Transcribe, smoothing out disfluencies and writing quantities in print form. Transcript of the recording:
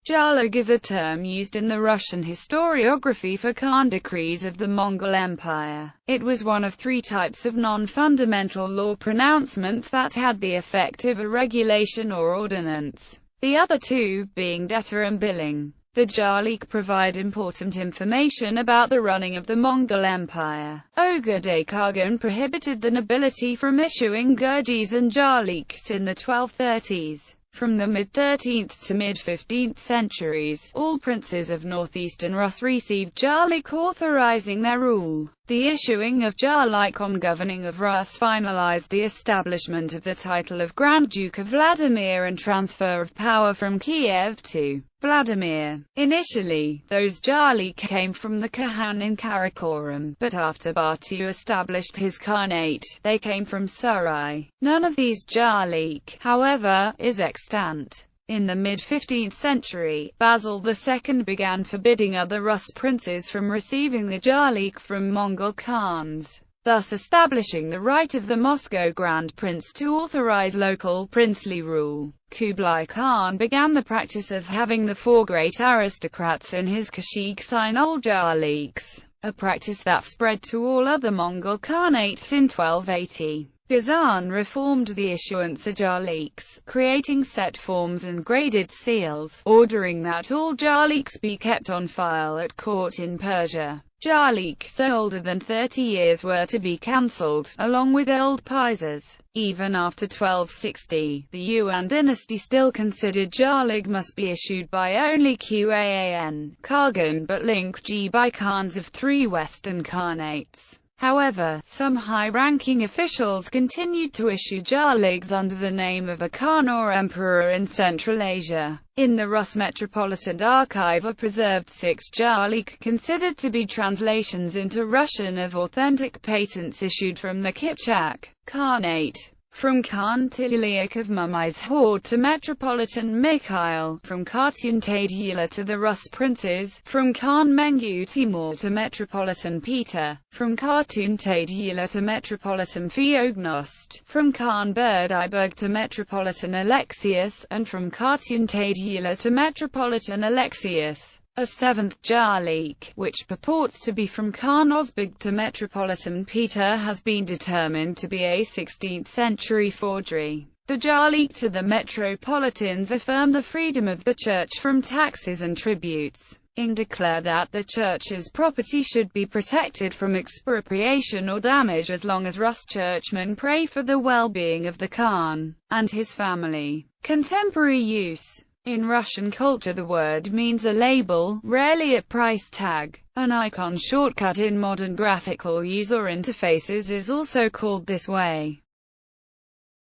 Jarlig is a term used in the Russian historiography for Khan decrees of the Mongol Empire. It was one of three types of non-fundamental law pronouncements that had the effect of a regulation or ordinance, the other two being debtor and billing. The yarlyk provide important information about the running of the Mongol Empire. Ogedei Khagan prohibited the nobility from issuing gurjis and yarlyks in the 1230s. From the mid-13th to mid-15th centuries, all princes of northeastern Rus received yarlyk authorizing their rule. The issuing of yarlyk on governing of Rus finalized the establishment of the title of Grand Duke of Vladimir and transfer of power from Kiev to Vladimir. Initially, those yarlyk came from the Khan in Karakorum, but after Batu established his Khanate, they came from Surai. None of these yarlyk, however, is extant. In the mid-15th century, Basil II began forbidding other Rus princes from receiving the yarlyk from Mongol Khans, thus establishing the right of the Moscow Grand Prince to authorize local princely rule. Kublai Khan began the practice of having the four great aristocrats in his kashik sign old yarlyks, a practice that spread to all other Mongol Khanates in 1280. Ghazan reformed the issuance of yarlyks, creating set forms and graded seals, ordering that all yarlyks be kept on file at court in Persia. Yarlyks older than 30 years were to be cancelled, along with old prizes. Even after 1260, the Yuan dynasty still considered yarlig must be issued by only Qan Khagan but Lingji by Khans of three Western Khanates. However, some high-ranking officials continued to issue yarlyks under the name of a Khan or emperor in Central Asia. In the Rus Metropolitan Archive are preserved 6 yarlyk considered to be translations into Russian of authentic patents issued from the Kipchak Khanate. From Khan Tilyuk of Mummai's Horde to Metropolitan Mikhail, from Khatun Tadyila to the Rus princes, from Khan Mengu Timur to Metropolitan Peter, from Khatun Tadyila to Metropolitan Feognost, from Khan Berdiberg to Metropolitan Alexius, and from Khatun Tadyila to Metropolitan Alexius. A 7th yarlyk, which purports to be from Khan Osbeg to Metropolitan Peter, has been determined to be a 16th-century forgery. The yarlyk to the metropolitans affirm the freedom of the church from taxes and tributes, and declare that the church's property should be protected from expropriation or damage as long as Rus churchmen pray for the well-being of the Khan and his family. Contemporary use. In Russian culture the word means a label, rarely a price tag. An icon shortcut in modern graphical use or interfaces is also called this way.